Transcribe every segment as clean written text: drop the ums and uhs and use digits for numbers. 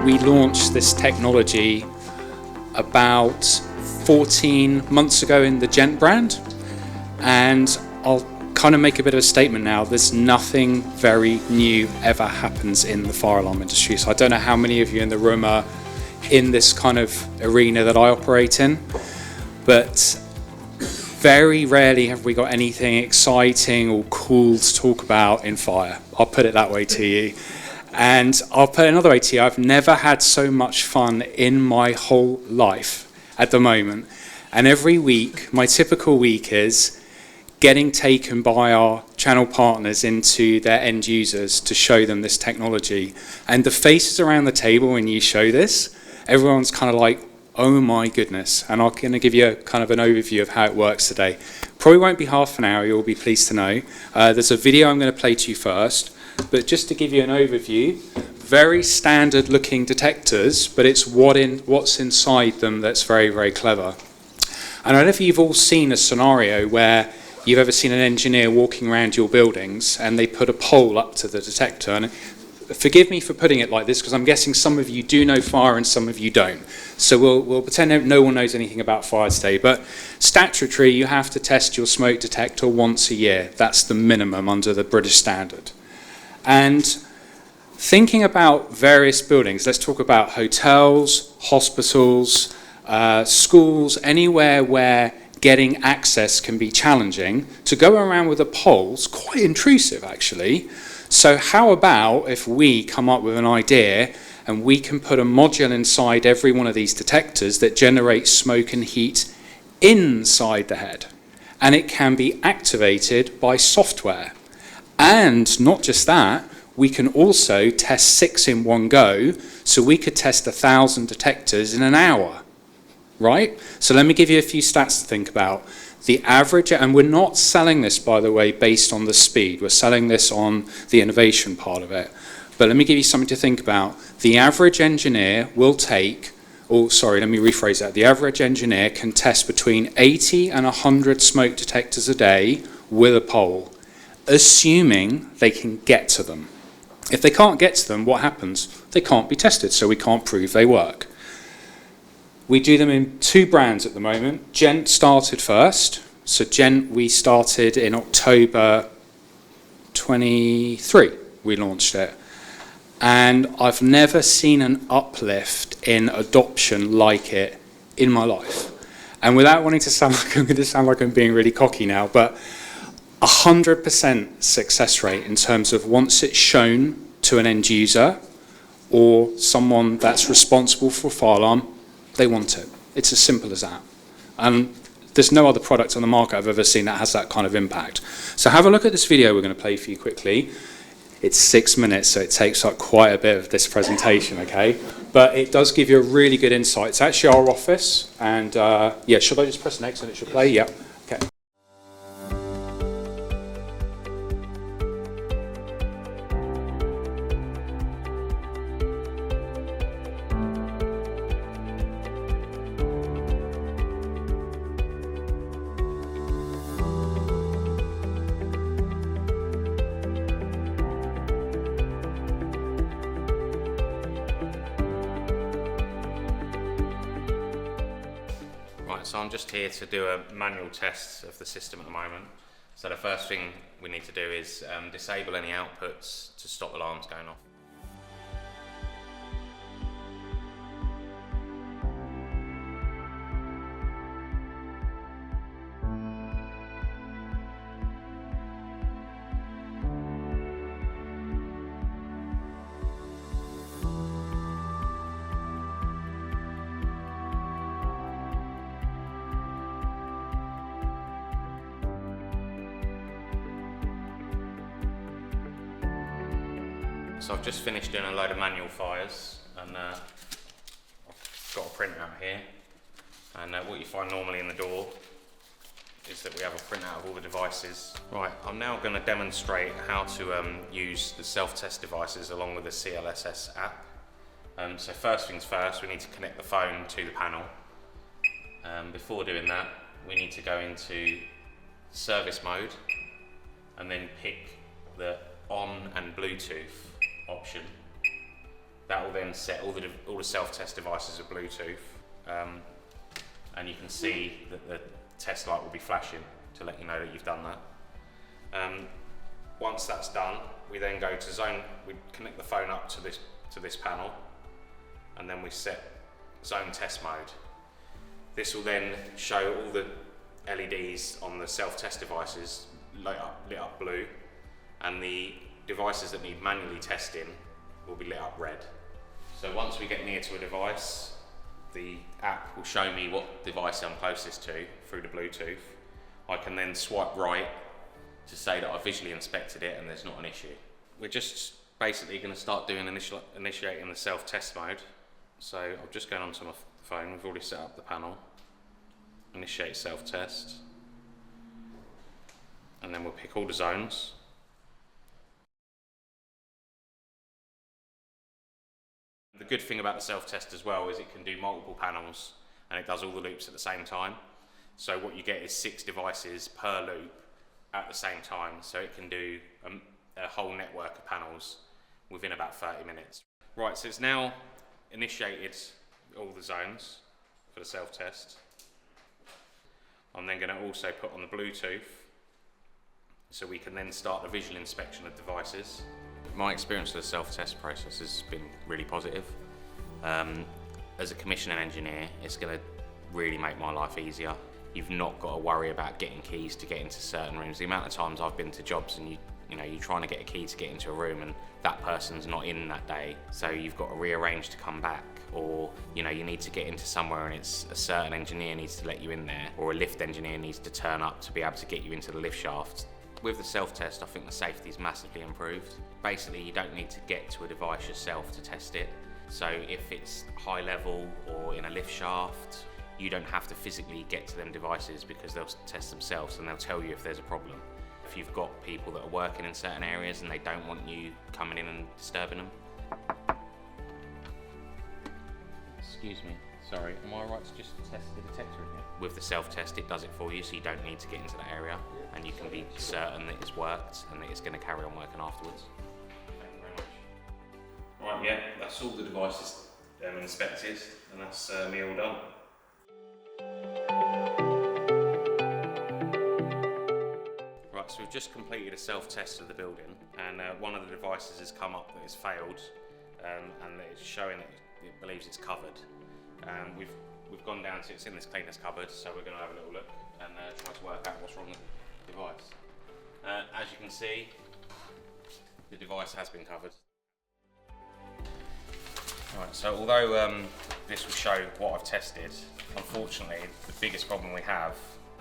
We launched this technology about 14 months ago in the Gent brand, and I'll kind of make a bit of a statement now. There's nothing very new ever happens in the fire alarm industry. So I don't know how many of you in the room are in this kind of arena that I operate in, but very rarely have we got anything exciting or cool to talk about in fire. I'll put it that way to you. And I'll put it another way to you. I've never had so much fun in my whole life at the moment. And every week, my typical week is getting taken by our channel partners into their end users to show them this technology. And the faces around the table when you show this, everyone's kind of like, oh my goodness. And I'm going to give you a kind of an overview of how it works today. Probably won't be half an hour, you'll be pleased to know. There's a video I'm going to play to you first, but just to give you an overview, very standard looking detectors, but it's what's inside them that's very, very clever. And I don't know if you've all seen a scenario where you've ever seen an engineer walking around your buildings and they put a pole up to the detector. And forgive me for putting it like this, because I'm guessing some of you do know fire and some of you don't. So we'll pretend no one knows anything about fire today. But statutory, you have to test your smoke detector once a year. That's the minimum under the British standard. And thinking about various buildings, let's talk about hotels, hospitals, schools, anywhere where getting access can be challenging. To go around with a pole is quite intrusive, actually. So how about if we come up with an idea and we can put a module inside every one of these detectors that generates smoke and heat inside the head, and it can be activated by software. And not just that, we can also test 6 in one go, so we could test 1,000 detectors in an hour, right? So let me give you a few stats to think about. The average, and we're not selling this, by the way, based on the speed. We're selling this on the innovation part of it. But let me give you something to think about. The average engineer will take, let me rephrase that. The average engineer can test between 80 and 100 smoke detectors a day with a pole, assuming they can get to them. If they can't get to them, what happens? They can't be tested, so we can't prove they work. We do them in 2 brands at the moment. Gent started first. So Gent, we started in October 23, we launched it. And I've never seen an uplift in adoption like it in my life. And without wanting to sound like I'm going to sound like I'm being really cocky now, but 100% success rate in terms of once it's shown to an end user or someone that's responsible for a fire alarm, they want it. It's as simple as that. And there's no other product on the market I've ever seen that has that kind of impact. So have a look at this video we're going to play for you quickly. It's 6 minutes, so it takes up quite a bit of this presentation, okay? But it does give you a really good insight. It's actually our office, and yeah, should I just press next and it should play? Yeah, okay. Right, so I'm just here to do a manual test of the system at the moment. So the first thing we need to do is disable any outputs to stop alarms going off. So I've just finished doing a load of manual fires, and I've got a printout here, and what you find normally in the door is that we have a printout of all the devices. Right, I'm now going to demonstrate how to use the self-test devices along with the CLSS app. So first things first, we need to connect the phone to the panel. Before doing that, we need to go into service mode and then pick the on and Bluetooth option. That will then set all the self-test devices at Bluetooth, and you can see that the test light will be flashing to let you know that you've done that. Once that's done, we then go to zone. We connect the phone up to this panel, and then we set zone test mode. This will then show all the LEDs on the self-test devices lit up blue, and the devices that need manually testing will be lit up red. So once we get near to a device, the app will show me what device I'm closest to through the Bluetooth. I can then swipe right to say that I visually inspected it and there's not an issue. We're just basically going to start doing initiating the self-test mode. So I'm just going onto my phone. We've already set up the panel. Initiate self-test, and then we'll pick all the zones. The good thing about the self-test as well is it can do multiple panels and it does all the loops at the same time. So what you get is 6 devices per loop at the same time, so it can do a whole network of panels within about 30 minutes. Right, so it's now initiated all the zones for the self-test. I'm then going to also put on the Bluetooth so we can then start the visual inspection of devices. My experience with the self-test process has been really positive. As a commissioning engineer, it's going to really make my life easier. You've not got to worry about getting keys to get into certain rooms. The amount of times I've been to jobs and you're trying to get a key to get into a room and that person's not in that day, so you've got to rearrange to come back, or you need to get into somewhere and it's a certain engineer needs to let you in there, or a lift engineer needs to turn up to be able to get you into the lift shaft. With the self-test, I think the safety is massively improved. Basically, you don't need to get to a device yourself to test it. So if it's high level or in a lift shaft, you don't have to physically get to them devices because they'll test themselves and they'll tell you if there's a problem. If you've got people that are working in certain areas and they don't want you coming in and disturbing them. Excuse me, sorry, am I right to just test the detector in here? With the self-test, it does it for you, so you don't need to get into that area, and you can be certain that it's worked and that it's going to carry on working afterwards. Thank you very much. Right, yeah, that's all the devices inspected, and that's me all done. Right, so we've just completed a self-test of the building, and one of the devices has come up that has failed, and it's showing that it believes it's covered. We've gone down to, it's in this cleaner's cupboard, so we're going to have a little look and try to work out what's wrong with the device. As you can see, the device has been covered. Right, so although this will show what I've tested, unfortunately the biggest problem we have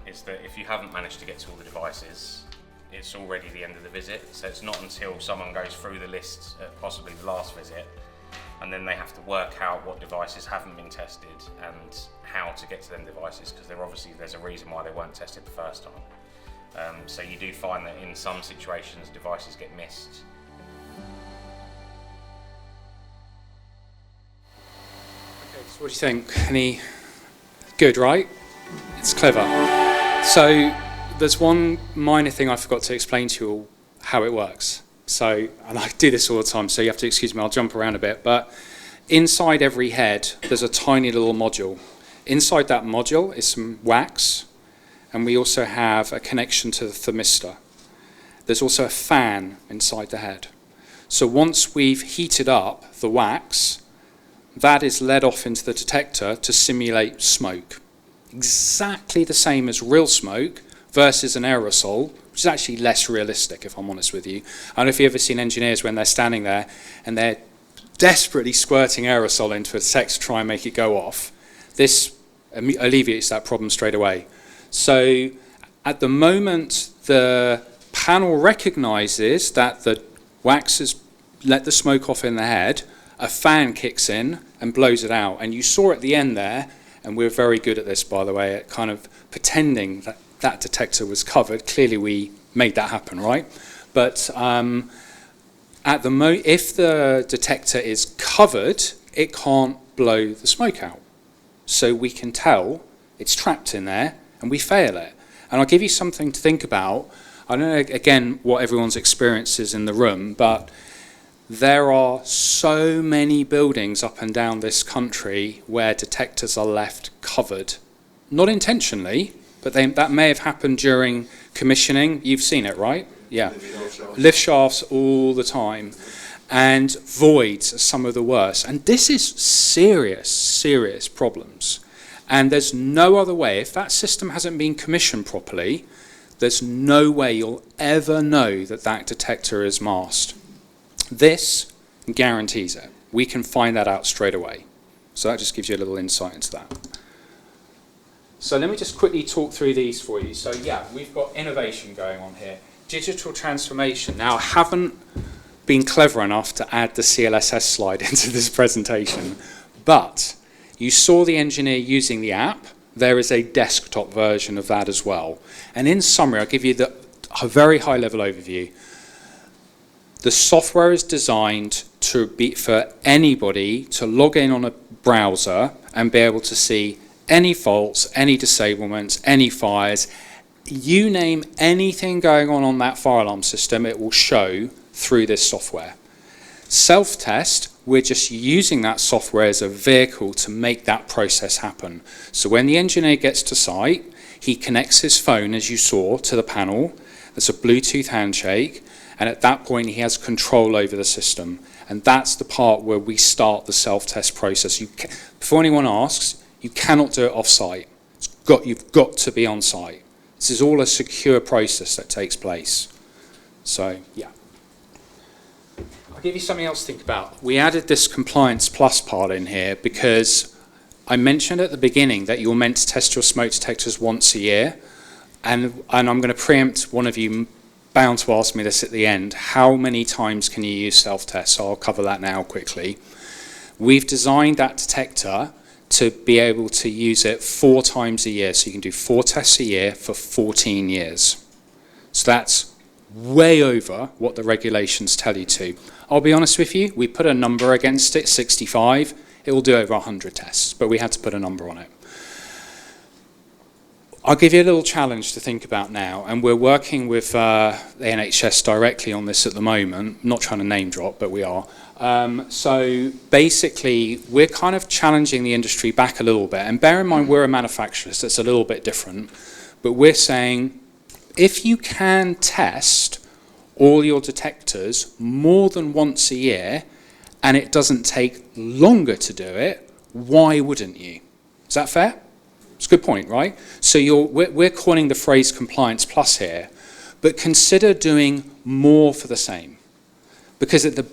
is that if you haven't managed to get to all the devices, it's already the end of the visit. So it's not until someone goes through the list at possibly the last visit, and then they have to work out what devices haven't been tested and how to get to them devices, because there's a reason why they weren't tested the first time. So you do find that in some situations devices get missed. Okay, so what do you think? Any good, right? It's clever. So there's one minor thing I forgot to explain to you all, how it works. So, and I do this all the time, so you have to excuse me, I'll jump around a bit, but inside every head there's a tiny little module. Inside that module is some wax, and we also have a connection to the thermistor. There's also a fan inside the head. So once we've heated up the wax, that is led off into the detector to simulate smoke. Exactly the same as real smoke versus an aerosol, which is actually less realistic, if I'm honest with you. I don't know if you've ever seen engineers when they're standing there and they're desperately squirting aerosol into a detector to try and make it go off. This alleviates that problem straight away. So at the moment the panel recognizes that the wax has let the smoke off in the head, a fan kicks in and blows it out. And you saw at the end there, and we're very good at this, by the way, at kind of pretending that that detector was covered. Clearly we made that happen, right? But if the detector is covered, it can't blow the smoke out. So we can tell it's trapped in there and we fail it. And I'll give you something to think about. I don't know, again, what everyone's experience is in the room, but There are so many buildings up and down this country where detectors are left covered. Not intentionally, but that may have happened during commissioning. You've seen it, right? Yeah. Lift shafts all the time. And voids are some of the worst. And this is serious, serious problems. And there's no other way, if that system hasn't been commissioned properly, there's no way you'll ever know that that detector is masked. This guarantees it. We can find that out straight away. So that just gives you a little insight into that. So let me just quickly talk through these for you. So yeah, we've got innovation going on here. Digital transformation. Now, I haven't been clever enough to add the CLSS slide into this presentation, but you saw the engineer using the app. There is a desktop version of that as well. And in summary, I'll give you a very high-level overview. The software is designed to be for anybody to log in on a browser and be able to see any faults, any disablements, any fires. You name anything going on that fire alarm system, it will show through this software. Self-test, we're just using that software as a vehicle to make that process happen. So when the engineer gets to site, he connects his phone, as you saw, to the panel. There's a Bluetooth handshake, and at that point he has control over the system. And that's the part where we start the self-test process. Before anyone asks, you cannot do it off-site. You've got to be on-site. This is all a secure process that takes place. So, yeah. I'll give you something else to think about. We added this Compliance Plus part in here because I mentioned at the beginning that you're meant to test your smoke detectors once a year. And I'm going to preempt one of you bound to ask me this at the end. How many times can you use self-test? So I'll cover that now quickly. We've designed that detector to be able to use it 4 times a year. So you can do 4 tests a year for 14 years. So that's way over what the regulations tell you to. I'll be honest with you, we put a number against it, 65. It will do over 100 tests, but we had to put a number on it. I'll give you a little challenge to think about now, and we're working with the NHS directly on this at the moment. I'm not trying to name drop, but we are. So basically, we're kind of challenging the industry back a little bit, and bear in mind we're a manufacturer, so it's a little bit different, but we're saying if you can test all your detectors more than once a year, and it doesn't take longer to do it, why wouldn't you? Is that fair? It's a good point, right? So we're calling the phrase Compliance Plus here, but consider doing more for the same. Because the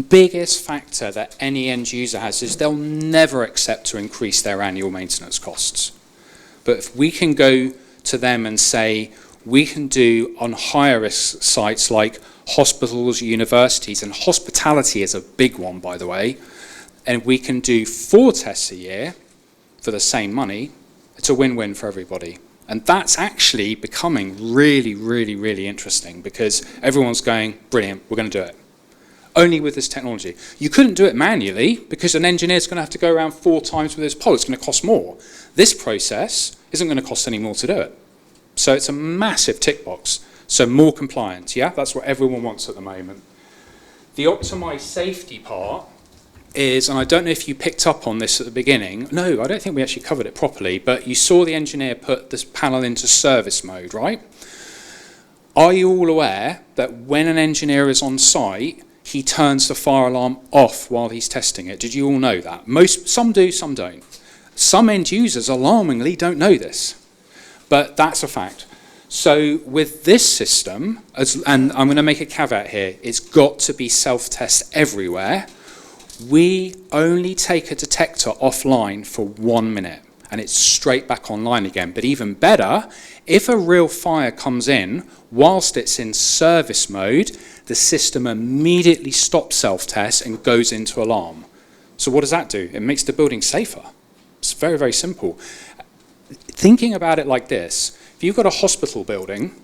biggest factor that any end user has is they'll never accept to increase their annual maintenance costs. But if we can go to them and say, we can do on higher risk sites like hospitals, universities, and hospitality is a big one, by the way, and we can do 4 tests a year for the same money, it's a win-win for everybody. And that's actually becoming really, really, really interesting because everyone's going, brilliant, we're going to do it. Only with this technology. You couldn't do it manually because an engineer's going to have to go around 4 times with his pole. It's going to cost more. This process isn't going to cost any more to do it. So it's a massive tick box. So more compliance, yeah? That's what everyone wants at the moment. The optimized safety part is, and I don't know if you picked up on this at the beginning. No, I don't think we actually covered it properly, but you saw the engineer put this panel into service mode, right? Are you all aware that when an engineer is on site, he turns the fire alarm off while he's testing it? Did you all know that? Some do, some don't. Some end users alarmingly don't know this, but that's a fact. So with this system, and I'm going to make a caveat here, it's got to be self-test everywhere. We only take a detector offline for 1 minute and it's straight back online again. But even better, if a real fire comes in whilst it's in service mode, the system immediately stops self-test and goes into alarm. So what does that do? It makes the building safer. It's very, very simple. Thinking about it like this, if you've got a hospital building,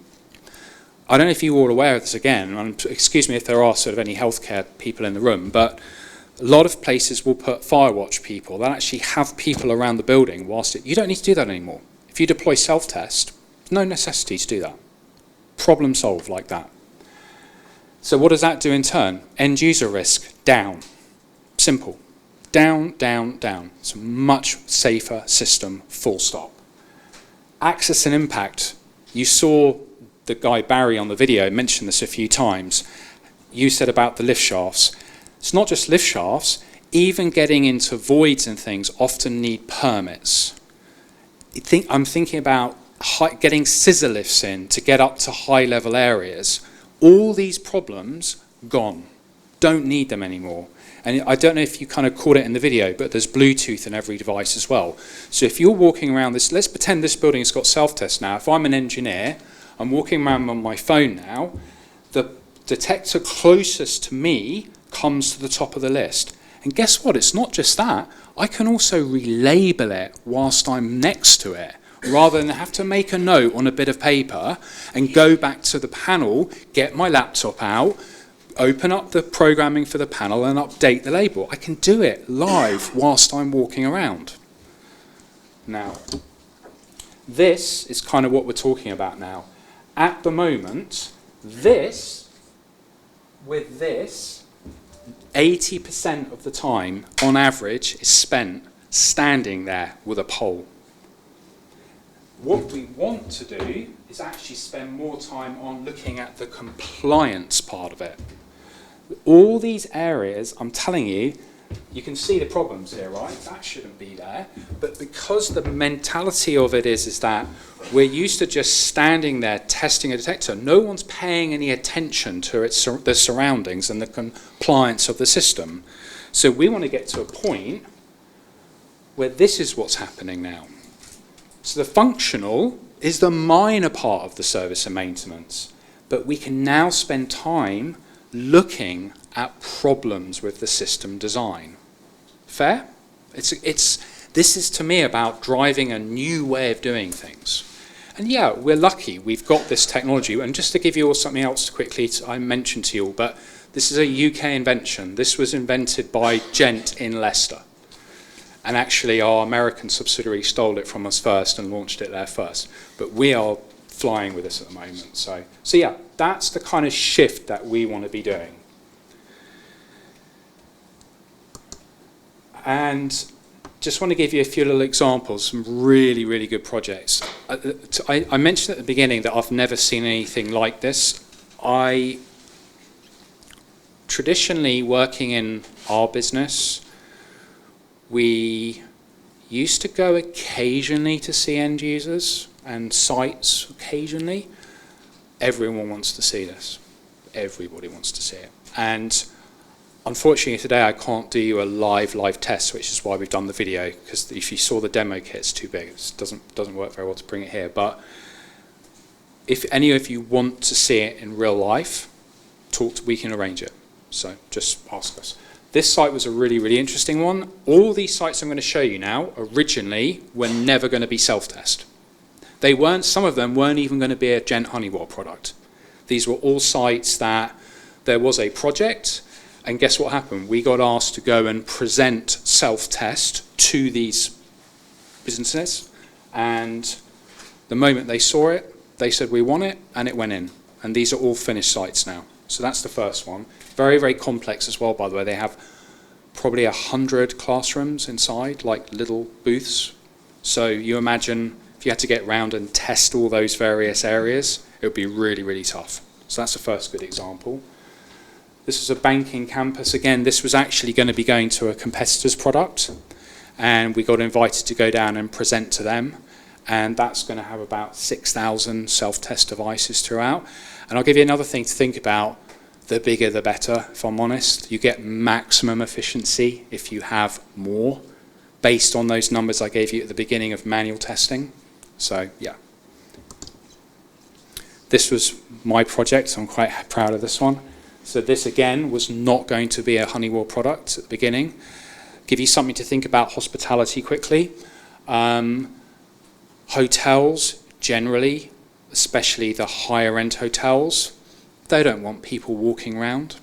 I don't know if you're all aware of this again, and excuse me if there are sort of any healthcare people in the room, but a lot of places will put fire watch people. They'll actually have people around the building whilst you don't need to do that anymore. If you deploy self-test, no necessity to do that. Problem solved like that. So what does that do in turn? End user risk, down. Simple. Down, down, down. It's a much safer system, full stop. Access and impact. You saw the guy Barry on the video mention this a few times. You said about the lift shafts. It's not just lift shafts. Even getting into voids and things often need permits. I'm thinking about getting scissor lifts in to get up to high level areas. All these problems, gone. Don't need them anymore. And I don't know if you kind of caught it in the video, but there's Bluetooth in every device as well. So if you're walking around this, let's pretend this building's got self-test now. If I'm an engineer, I'm walking around on my phone now, the detector closest to me comes to the top of the list. And guess what? It's not just that. I can also relabel it whilst I'm next to it, rather than have to make a note on a bit of paper and go back to the panel, get my laptop out, open up the programming for the panel and update the label. I can do it live whilst I'm walking around. Now, this is kind of what we're talking about now. At the moment, this, with this, 80% of the time, on average, is spent standing there with a pole. What we want to do is actually spend more time on looking at the compliance part of it. All these areas, I'm telling you, you can see the problems here, right? That shouldn't be there. But because the mentality of it is that we're used to just standing there testing a detector, no one's paying any attention to the surroundings and the compliance of the system. So we want to get to a point where this is what's happening now. So the functional is the minor part of the service and maintenance, but we can now spend time looking at problems with the system design. Fair? This is to me about driving a new way of doing things. And yeah, we're lucky we've got this technology. And just to give you all something else quickly, I mentioned to you all, but this is a UK invention. This was invented by Gent in Leicester. And actually our American subsidiary stole it from us first and launched it there first. But we are flying with this at the moment. So yeah, that's the kind of shift that we want to be doing. And just want to give you a few little examples, some really, really good projects. I mentioned at the beginning that I've never seen anything like this. Traditionally, working in our business, we used to go occasionally to see end users and sites occasionally. Everyone wants to see this. Everybody wants to see it. And unfortunately today I can't do you a live test, which is why we've done the video, because if you saw the demo kit, it's too big. It doesn't work very well to bring it here. But if any of you want to see it in real life, we can arrange it. So just ask us. This site was a really, really interesting one. All these sites I'm going to show you now originally were never going to be self-test. Some of them weren't even going to be a Gent Honeywell product. These were all sites that there was a project, and guess what happened? We got asked to go and present self-test to these businesses, and the moment they saw it, they said we want it, and it went in. And these are all finished sites now. So that's the first one. Very, very complex as well, by the way. They have probably 100 classrooms inside, like little booths. So you imagine if you had to get round and test all those various areas, it would be really, really tough. So that's the first good example. This is a banking campus. Again, this was actually going to be going to a competitor's product, and we got invited to go down and present to them. And that's going to have about 6,000 self-test devices throughout. And I'll give you another thing to think about. The bigger the better, if I'm honest. You get maximum efficiency if you have more, based on those numbers I gave you at the beginning of manual testing. So, yeah. This was my project, so I'm quite proud of this one. So this, again, was not going to be a Honeywell product at the beginning. Give you something to think about hospitality quickly. Hotels, generally, especially the higher-end hotels, they don't want people walking around.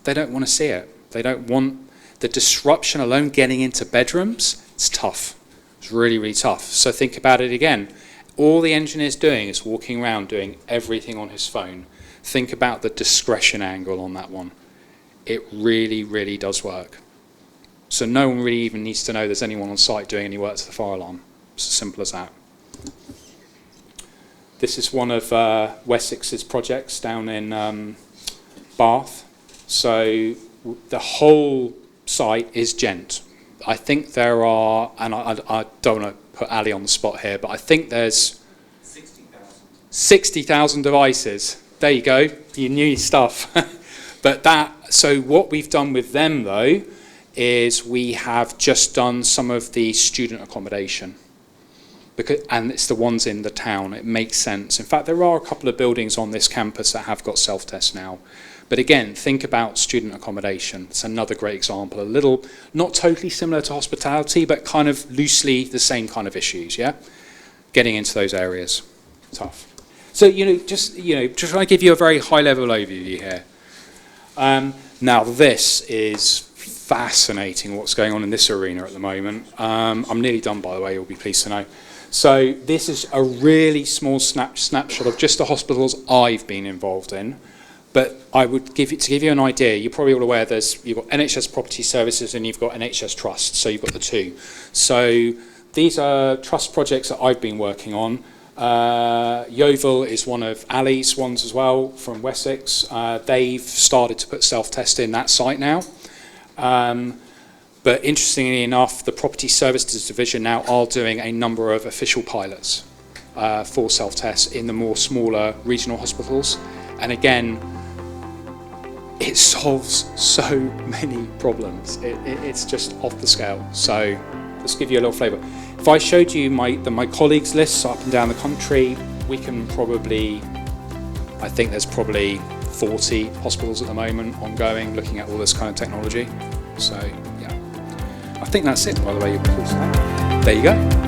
They don't want to see it. They don't want the disruption alone getting into bedrooms. It's tough. It's really, really tough. So think about it again. All the engineer's doing is walking around doing everything on his phone. think about the discretion angle on that one. It really, really does work. So no one really even needs to know there's anyone on site doing any work to the fire alarm. It's as simple as that. This is one of Wessex's projects down in Bath. So the whole site is gent. I think there are, and I don't want to put Ali on the spot here, but I think there's 60,000 devices. There you go, you knew your stuff. So what we've done with them though, is we have just done some of the student accommodation. And it's the ones in the town, it makes sense. In fact, there are a couple of buildings on this campus that have got self-tests now. But again, think about student accommodation. It's another great example. A little, not totally similar to hospitality, but kind of loosely the same kind of issues, yeah? Getting into those areas, tough. So, just trying to give you a very high-level overview here. Now, this is fascinating what's going on in this arena at the moment. I'm nearly done, by the way, you'll be pleased to know. So this is a really small snapshot of just the hospitals I've been involved in. But I would to give you an idea, you're probably all aware you've got NHS Property Services and you've got NHS Trust, so you've got the two. So these are trust projects that I've been working on. Yeovil is one of Ali's ones as well from Wessex. They've started to put self-test in that site now. But interestingly enough, the Property Services Division now are doing a number of official pilots for self-tests in the more smaller regional hospitals. And again, it solves so many problems. It's just off the scale. So let's give you a little flavour. If I showed you my colleagues' lists up and down the country, we can probably, I think there's probably 40 hospitals at the moment ongoing looking at all this kind of technology. So yeah, I think that's it, by the way. There you go.